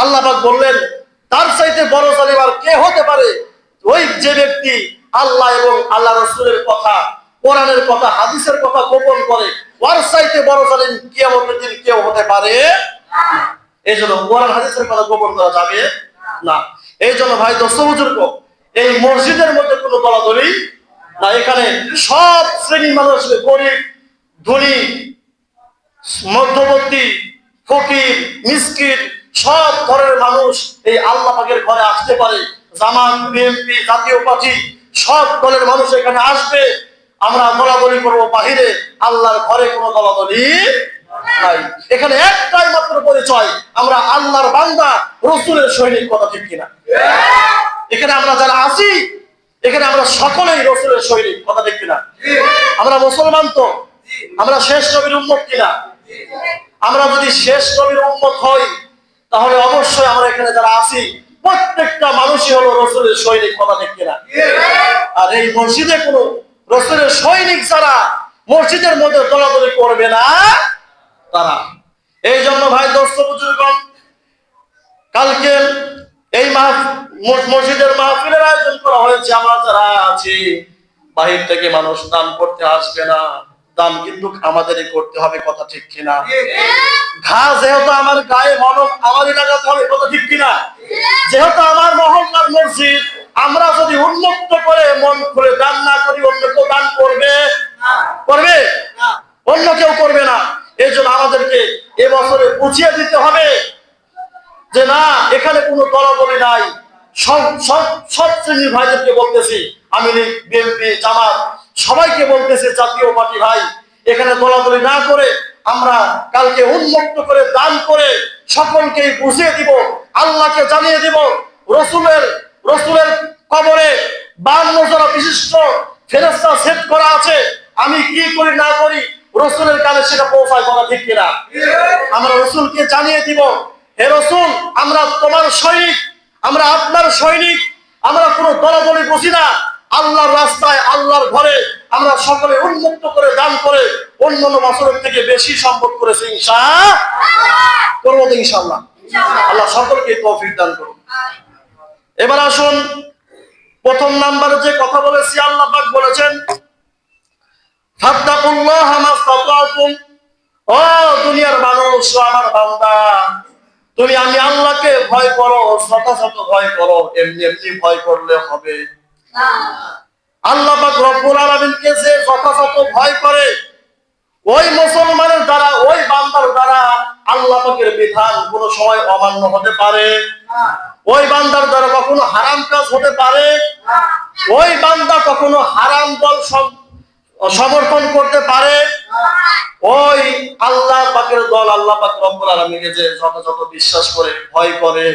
আল্লাহ পাক বললেন তার চাইতে বড় জালিম আর কে হতে পারে? ওই যে ব্যক্তি আল্লাহ এবং আল্লাহ রাসূলের কথা, কোরআনের কথা, হাদিসের কথা গোপন করে, ওর চাইতে বড় জালিম কিয়ামতের দিন কেউ হতে পারে না। এই জন্য কোরআন হাদিসের কথা গোপন করা যাবে না। এই জন্য ভাই দোস্ত বুজুর্গ, এই মসজিদের মধ্যে কোনো দলাদলি না। এখানে সব শ্রেণীর মানুষ, গরিব, ধনী, মধ্যবর্তী, ফকির, মিসকিন, সব ধরনের মানুষ এই আল্লাহ পাকের ঘরে আসতে পারে। জামাত, বিএনপি, জাতীয় পার্টি, সব দলের মানুষ এখানে আসবে। আমরা দলাদলি করবো বাহিরে, আল্লাহর ঘরে কোনো দলাদলি নাই। এখানে একটাই মাত্র পরিচয়, আমরা আল্লাহর বান্দা, রাসূলের সৈনিক। কথা ঠিক কিনা? এখানে আমরা যারা আছি, এখানে আমরা সকলেই রাসূলের সৈনিক। কথা ঠিক কিনা? আমরা মুসলমান তো, আমরা শেষ নবীর উম্মত কিনা? আমরা যদি শেষ নবীর উম্মত হই, তাহলে অবশ্যই আমরা এখানে যারা আছি প্রত্যেকটা মানুষই হলো রাসূলের সৈনিক। কথা ঠিক কিনা? আর এই মসজিদে কোনো রাসূলের সৈনিক যারা মসজিদের মধ্যে দলাদলি করবে না তারা। এই জন্য ভাই দোস্ত বুজুর্গণ, কালকে এই মসজিদের মাহফিলের আয়োজন করা হয়েছে। আমরা যারা আছি, বাহির থেকে মানুষ দান করতে আসবে না, দান কিন্তু আমাদেরই করতে হবে। কথা ঠিক কিনা? ঘা যেহেতু আমার গায়ে, মলম আমারই লাগাতে হবে। কথা ঠিক কিনা? যেহেতু আমার মহল্লার মসজিদ, আমরা যদি উন্মুক্ত করে মন খুলে দান না করি, অন্য কেউ দান করবে? করবে? অন্য কেউ করবে না। এই জন্য আমাদেরকে এবছরে বুঝিয়ে দিতে হবে যে না, এখানে কোনো দলাদলি নাই। সব শ্রেণীর ভাইদেরকে বলতেছি, আওয়ামী লীগ, বিএনপি, জামাত, সবাইকে বলতেছি, জাতীয় পার্টি ভাই, এখানে দলাদলি না করে আমরা কালকে উন্মুক্ত করে দান করে সকলকেই বুঝিয়ে দিব, আল্লাহকে জানিয়ে দিব। রসুলের কবরে 52 জন বিশিষ্ট ফেরেশতা সেট করা আছে। আমি কি করি না করি, রসুলের কানে সেটা পৌঁছায়। কথা ঠিক কিনা? আমরা রসুলকে জানিয়ে দিব, হে রসুল, আমরা তোমার সৈনিক, আমরা আপনার সৈনিক। আমরা কোনো দলাদলি বুঝি না। আল্লাহর রাস্তায়, আল্লাহর ঘরে আমরা সকলে উন্মুক্ত করে দান করে অন্যান্য বছরের থেকে বেশি সম্পদ করেছি। ইনশাআল্লাহ। আল্লাহ সকলকে তৌফিক দান করুন। এবার আসুন, প্রথম নাম্বারে যে কথা বলেছি, আল্লাহ পাক বলেছেন ফাত্তাকুল্লাহ মাসতাতাতুম। ও দুনিয়ার মানুষ, আমার বান্দা, তুমি আমি আল্লাহকে ভয় করো, যথাযথ ভয় করো। এমনি এমনি ভয় করলে হবে না। আল্লাহ পাক রব্বুল আলামিনকে যে যথাযথ ভয় করে, ওই মুসলমানের দ্বারা, ওই বান্দার দ্বারা আল্লাহ পাকের বিধান কোনো সময় অমান্য হতে পারে না। ওই বান্দার দ্বারা কখনো হারাম কাজ হতে পারে না। ওই বান্দা কখনো হারাম দল সমর্থন করতে পারে না। ওই আল্লাহ পাকের দল, আল্লাহ পাক রব্বুল আলামিনকে যে যথাযথ বিশ্বাস করে, ভয় করে,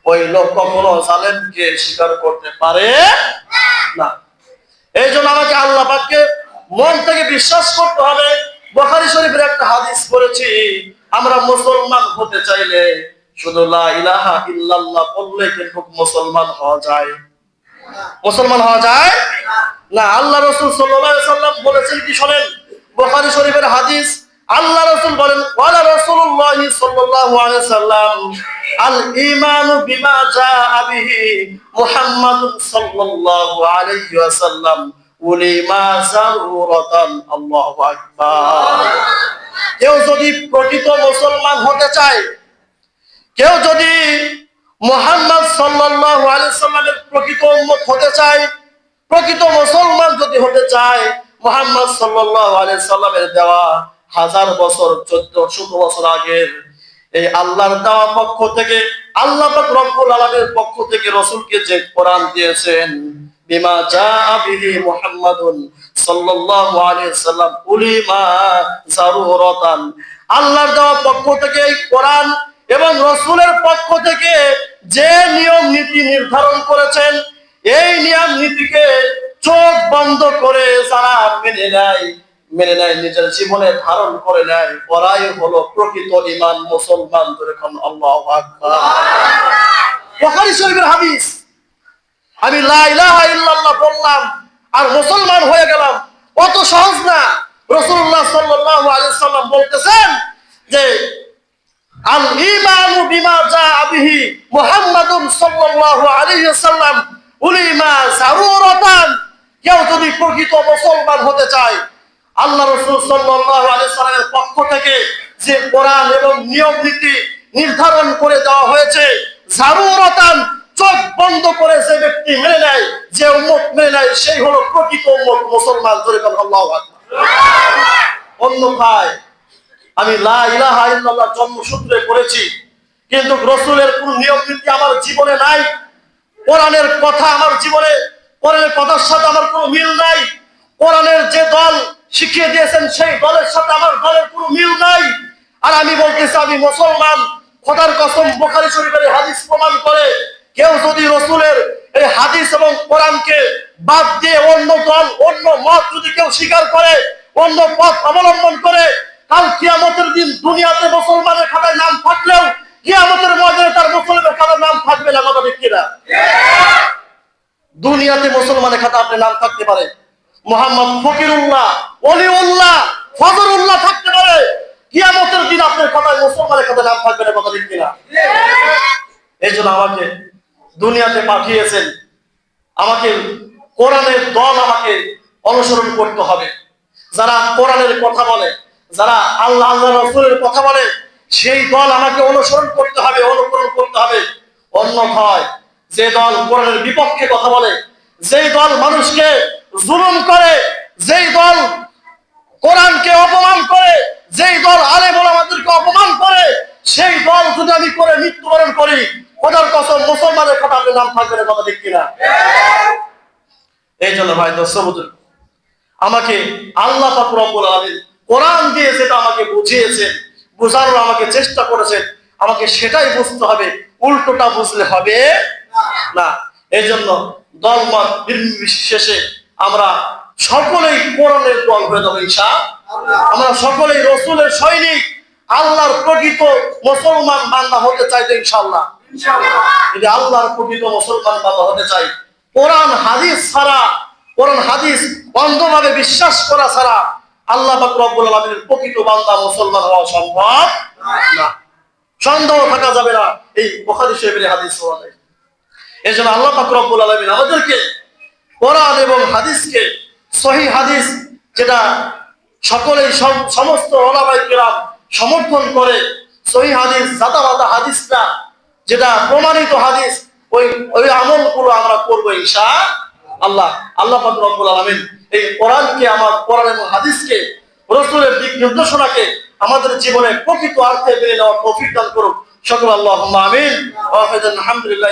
ওই লোক কখনো জালেমকে স্বীকার করতে পারে না। এই জন্য আমাকে আল্লাহ পাককে মন থেকে বিশ্বাস করতে হবে। বুখারী শরীফের একটা হাদিস পড়েছি, আমরা মুসলমান হতে চাইলে শুধু লা ইলাহা ইল্লাল্লাহ বললে কিন্তু মুসলমান হওয়া যায়। মুসলমান হওয়া যায় না। আল্লাহ রাসূল সাল্লাল্লাহু আলাইহি সাল্লাম বলেছেন কি শোনেন, বুখারী শরীফের হাদিস। আল্লাহ রাসূল বলেন, ওয়ালা রাসূলুল্লাহ সাল্লাল্লাহু আলাইহি সাল্লাম আল ঈমানু বিমা জাআ বিহি মুহাম্মাদুন সাল্লাল্লাহু আলাইহি ওয়াসাল্লাম উলিমা যারুরাতান। আল্লাহু আকবার। কেউ যদি প্রকৃত মুসলমান হতে চায়, কেউ যদি মুহাম্মদ সাল্লাল্লাহু আলাইহি সাল্লামের প্রকৃত উম্মত হতে চায়, প্রকৃত মুসলমান যদি হতে চায়, মুহাম্মদ সাল্লাল্লাহু আলাইহি সাল্লামের দেওয়া 1000 বছর, 1400 বছর আগের এই আল্লাহর দেওয়া পক্ষ থেকে, আল্লাহ পাক রব্বুল আলামিনের পক্ষ থেকে রাসূলকে যে কোরআন দিয়েছেন, বিমা জাআ বিহি মুহাম্মাদুন সাল্লাল্লাহু আলাইহি সাল্লাম উলিমা যারুরাতান, আল্লাহর দেওয়া পক্ষ থেকে এই কোরআন এবং রাসূলের পক্ষ থেকে যে নিয়ম নীতি নির্ধারণ করেছেন, এই নিয়ম নীতিকে চোখ বন্ধ করে যারা মেনে নেয়, নিজের জীবনে ধারণ করে নেয়, ওরাই হলো প্রকৃত ঈমান মুসলমান। যখন আল্লাহু আকবার। বুখারী শরীফের হাদিস। আমি লা ইলাহা ইল্লাল্লাহ বললাম আর মুসলমান হয়ে গেলাম, অত সহজ না। রাসূলুল্লাহ সাল্লাল্লাহু আলাইহি সাল্লাম বলতেছেন যে আল ঈমানু বিমা জাআ বিহি মুহাম্মাদুন সাল্লাল্লাহু আলাইহি ওয়াসাল্লাম উলিমা যারুরাতান। কেউ যদি প্রকৃত মুসলমান হতে চায়, আল্লাহ রাসূল সাল্লাল্লাহু আলাইহি ওয়াসাল্লামের পক্ষ থেকে যে কোরআন এবং নিয়ম নীতি নির্ধারণ করে দেওয়া হয়েছে, যারুরাতান, চোখ বন্ধ করে যে ব্যক্তি মেনে নেয়, যে উম্মত মেনে নেয়, সেই হলো প্রকৃত উম্মত মুসলমান। জোরে বলেন আল্লাহু আকবার। অন্যথায় আমি লা ইলাহা ইল্লাল্লাহ জন্মসূত্রে পড়েছি, কিন্তু রাসূলের কোন নিয়ম নীতি আমার জীবনে নাই, কোরআনের কথা আমার জীবনে, কোরআনের কথার সাথে আমার কোনো মিল নাই, কোরআনের যে দল শিখিয়ে দিয়েছেন সেই দলের সাথে আমার দলের কোনো মিল নাই, আর আমি বলতেছি আমি মুসলমান। খোদার কসম, বুখারী শরীফের হাদিস প্রমাণ করে, কেউ যদি রাসূলের এই হাদিস এবং কোরআনকে বাদ দিয়ে অন্য দল, অন্য মত যদি কেউ স্বীকার করে, অন্য পথ অবলম্বন করে, কাল কিয়ামতের দিন দুনিয়াতে মুসলমানের খাতায় নাম থাকলেও কিয়ামতের ময়দানে তার মুসলমানের খাতায় নাম থাকবে না। কথা ঠিক কিনা? দুনিয়াতে মুসলমানের খাতা আপনার নাম থাকতে পারে, মোহাম্মদ ফকিরুল্লাহ, ওলিউল্লাহ, ফজরুল্লাহ থাকতে পারে, কিয়ামতের দিন আপনার খাতায় মুসলমানের খাতায় নাম থাকবে না। কথা ঠিক কিনা? এই জন্য আমাকে দুনিয়াতে পাঠিয়েছেন, আমাকে কোরআনের দল আমাকে অনুসরণ করতে হবে। যারা কোরআনের কথা বলে, যারা আল্লাহ আল্লাহ রাসূলের কথা বলে, সেই দল আমাকে অনুসরণ করতে হবে, অনুকরণ করতে হবে। অন্যথায় যে দল কোরআনের বিপক্ষে কথা বলে, যেই দল মানুষকে জুলুম করে, যেই দল কোরআনকে অপমান করে, যেই দল আলেম ওলামাদেরকে অপমান করে, সেই দল যদি আমি করে মৃত্যুবরণ করি, খোদার কসম মুসলমানের কথা আপনার নাম থাকবে না। কথা ঠিক কিনা? এই জন্য ভাই দোস্ত বুঝুন, আমাকে আল্লাহ পাক রব্বুল আলামিন কোরআন দিয়ে যেটা আমাকে বুঝিয়েছেন, বোঝানোর আমাকে চেষ্টা করেছেন, আমাকে সেটাই বুঝতে হবে, উল্টোটা বুঝলে হবে না। এই জন্য দলমত নির্বিশেষে আমরা সকলেই কোরআনের দল হয়ে যাবো ইনশাআল্লাহ। আমরা সকলেই রাসূলের সৈনিক, আল্লাহর প্রকৃত মুসলমান বান্দা হতে চাই তো ইনশাআল্লাহ। যদি আল্লাহর প্রকৃত মুসলমান বান্দা হতে চাই, কোরআন হাদিস ছাড়া, কোরআন হাদিস অন্ধভাবে বিশ্বাস করা ছাড়া আল্লাহ পাক রব্বুল আলামিনের প্রকৃত বান্দা মুসলমান হওয়া সম্ভব না। সন্দেহ থাকা যাবে না এই বুখারী শরীফের হাদিস অনুযায়ী। এজন্য আল্লাহ পাক রব্বুল আলামিন আমাদেরকে কোরআন এবং হাদিসকে, সহিহ হাদিস যেটা সকলেই সমস্ত উলামায়ে কিরাম সমর্থন করে, সহিহ হাদিস, জাতাবাতা হাদিস না, যেটা প্রমাণিত হাদিস, ওই আমলগুলো আমরা করব ইনশাআল্লাহ। আল্লাহ পাক রব্বুল আলামিন এই কোরআনকে, আমার কোরআন এবং হাদিসকে, রাসূলের দিক নির্দেশনাকে আমাদের জীবনে প্রকৃত অর্থে মেনে নেওয়ার তৌফিক দান করুন সকল। আল্লাহুম্মা আমিন। ওয়া আলহামদুলিল্লাহ।